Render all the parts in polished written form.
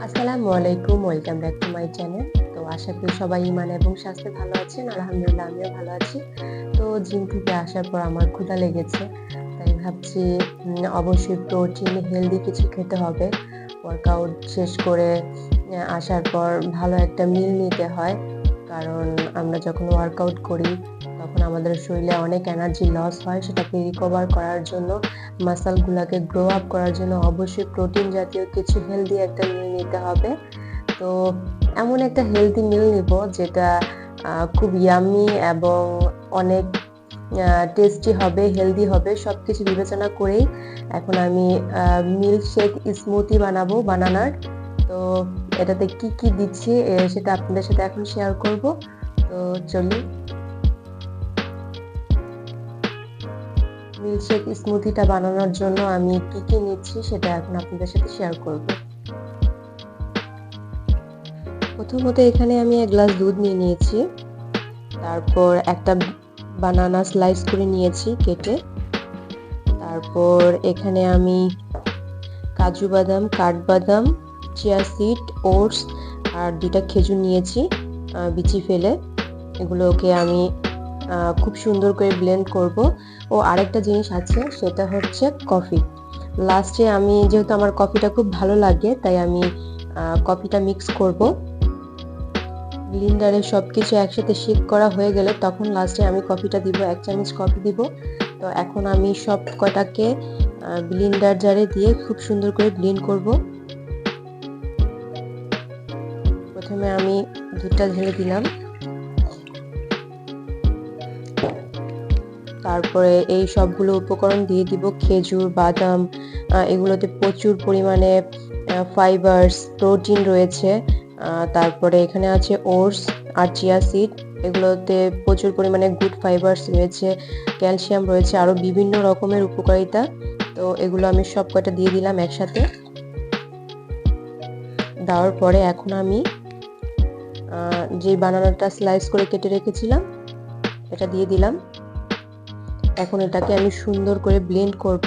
আসসালামু আলাইকুম, welcome back to my channel. তো আশা করি সবাই ইমান এবং স্বাস্থ্যে ভালো আছেন। আলহামদুলিল্লাহ আমিও ভালো আছি। তো জিম থেকে আসার পর আমার ক্ষুধা লেগেছে। তাই ভাবছি অবশ্যই প্রোটিন হেলদি কিছু খেতে হবে। ওয়ার্কআউট শেষ করে আসার পর ভালো একটা মিল নিতে হয়। কারণ আমরা যখন ওয়ার্কআউট করি তখন আমাদের শরীরে অনেক এনার্জি লস হয়। সেটাকে রিকভার করার জন্য মাসলগুলাকে গ্রো আপ করার জন্য অবশ্যই প্রোটিন জাতীয় কিছু হেলদি একটা মিল নিতে হবে। তো এমন একটা হেলদি মিল নিব যেটা খুব ইয়াম্মি এবং অনেক টেস্টি হবে, হেলদি হবে। সবকিছু বিবেচনা করেই এখন আমি মিল্ক শেক স্মুথি বানাবো বানানার। তো এটাতে কি কি দিচ্ছি সেটা আপনাদের সাথে এখন শেয়ার করব। তো চলুন। মিল্কশেক স্মুথিটা বানানোর জন্য আমি কি কি নিচ্ছি সেটা এখন আপনাদের সাথে শেয়ার করব। প্রথমত এখানে আমি 1 গ্লাস দুধ নিয়ে নিয়েছি। তারপর একটা বানানা স্লাইস করে নিয়েছি কেটে। তারপর এখানে আমি কাজু বাদাম, কাঠবাদাম, চিয়া সিড, ওটস আর 2টা খেজুর নিয়েছি বিচি ফেলে। এগুলোকে আমি খুব সুন্দর করে ব্লেন্ড করব। ও আরেকটা জিনিস আছে, সেটা হচ্ছে কফি। লাস্টে আমি যেহেতু আমার কফিটা খুব ভালো লাগে তাই আমি কফিটা মিক্স করব। ব্লেন্ডারে সবকিছু একসাথে শেক করা হয়ে গেলে তখন লাস্টে আমি কফিটা দিব, 1 চামচ কফি দিব। তো এখন আমি সব কটাকে ব্লেন্ডার জারে দিয়ে খুব সুন্দর করে ব্লেন্ড করব। প্রথমে আমি দুধটা ঢেলে দিলাম। তারপরে এই সবগুলো উপকরণ দিয়ে দিব। খেজুর, বাদাম, এগুলোতে প্রচুর পরিমাণে ফাইবারস, প্রোটিন রয়েছে। তারপরে এখানে আছে ওটস আর চিয়া সিড, এগুলোতে প্রচুর পরিমাণে গুড ফাইবারস রয়েছে, ক্যালসিয়াম রয়েছে, আরও বিভিন্ন রকমের উপকারিতা। তো এগুলো আমি সব কটা দিয়ে দিলাম একসাথে। দেওয়ার পরে এখন আমি যে বানানাটা স্লাইস করে কেটে রেখেছিলাম এটা দিয়ে দিলাম। এখন এটাকে আমি সুন্দর করে ব্লেন্ড করব।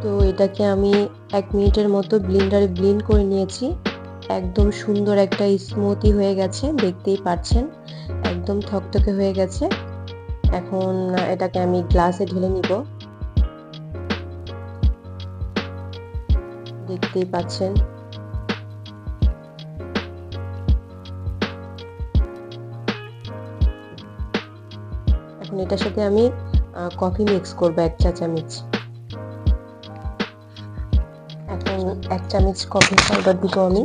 তো এটাকে আমি 1 মিনিটের মতো ব্লেন্ডারে ব্লেন্ড করে নিয়েছি। একদম সুন্দর একটা স্মুথি হয়ে গেছে, দেখতেই পাচ্ছেন একদম থকথকে হয়ে গেছে। এখন এটাকে আমি গ্লাসে ঢেলে নিব। দেখতেই পাচ্ছেন এখন এটার সাথে আমি কফি মিক্স করব 1 চা চামচ। এখন 1 চামচ কফি পাউডার দিব আমি।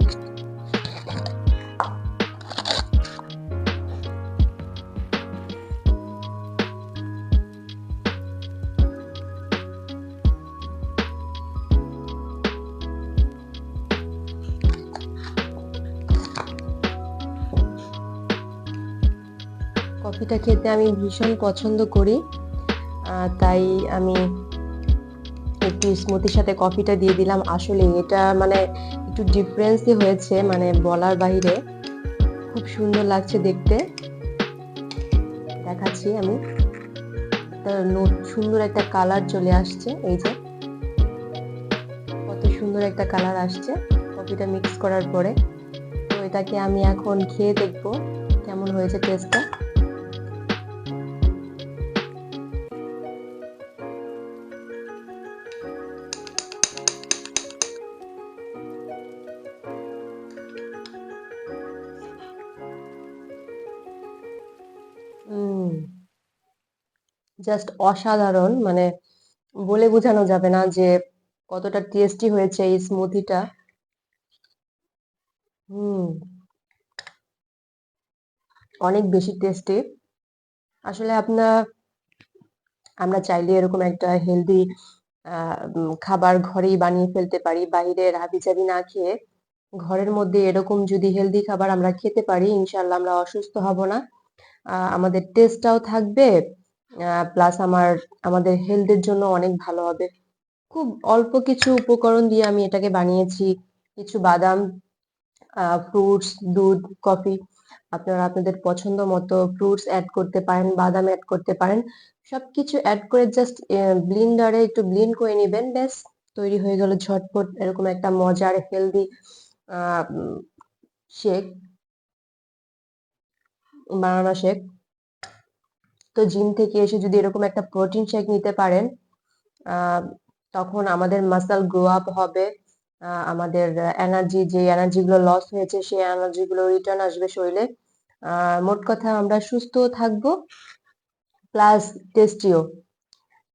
কফিটা খেতে আমি ভীষণ পছন্দ করি, তাই আমি একটু স্মুথির সাথে কফিটা দিয়ে দিলাম। আসলে এটা মানে একটু ডিফারেন্সই হয়েছে, মানে বলার বাইরে। খুব সুন্দর লাগছে দেখতে। দেখাচ্ছি আমি, সুন্দর একটা কালার চলে আসছে। এই যে কত সুন্দর একটা কালার আসছে কফিটা মিক্স করার পরে। তো এটাকে আমি এখন খেয়ে দেখবো কেমন হয়েছে টেস্টটা। জাস্ট অসাধারণ, মানে বলে বোঝানো যাবে না যে কতটা টেস্টি হয়েছে এই স্মুথিটা। হুম অনেক বেশি টেস্টি। আসলে আমরা চাইলে এরকম একটা হেলদি খাবার ঘরেই বানিয়ে ফেলতে পারি। বাইরের হাবিজাবি না খেয়ে ঘরের মধ্যে এরকম যদি হেলদি খাবার আমরা খেতে পারি, ইনশাল্লাহ আমরা অসুস্থ হব না। আমাদের টেস্টটাও থাকবে, প্লাস আমাদের হেলথের জন্য অনেক ভালো হবে। খুব অল্প কিছু উপকরণ দিয়ে আমি এটাকে বানিয়েছি। কিছু বাদাম, ফ্রুটস, দুধ, কফি, আপনারা আপনাদের পছন্দ মতো ফ্রুটস অ্যাড করতে পারেন, বাদাম অ্যাড করতে পারেন। সবকিছু অ্যাড করে জাস্ট ব্লেন্ডারে একটু ব্লেন্ড করে নেবেন, ব্যাস। তৈরি হয়ে গেল ঝটপট এরকম একটা মজার হেলদি শেক, বানানা শেক। তো জিম থেকে এসে যদি এরকম একটা প্রোটিন শেক নিতে পারেন, তখন আমাদের মাসল গ্রো আপ হবে, আমাদের যে এনার্জিগুলো লস হয়েছে সেই এনার্জিগুলো রিটার্ন আসবে শরীরে। মোট কথা আমরা সুস্থ থাকবো প্লাস টেস্টিও।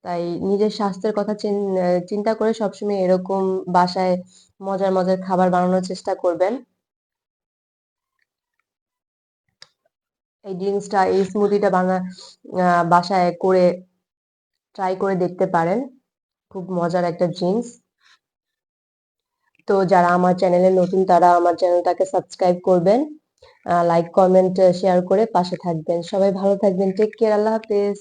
তাই নিজের স্বাস্থ্যের কথা চিন্তা করে সবসময় এরকম বাসায় মজার মজার খাবার বানানোর চেষ্টা করবেন। এই স্মুদিটা বাসায় করে ট্রাই করে দেখতে পারেন। খুব মজার একটা ড্রিঙ্কস। তো যারা আমার চ্যানেলে নতুন তারা আমার চ্যানেলটাকে সাবস্ক্রাইব করবেন, লাইক কমেন্ট শেয়ার করে পাশে থাকবেন। সবাই ভালো থাকবেন। Take care. আল্লাহ হাফেজ।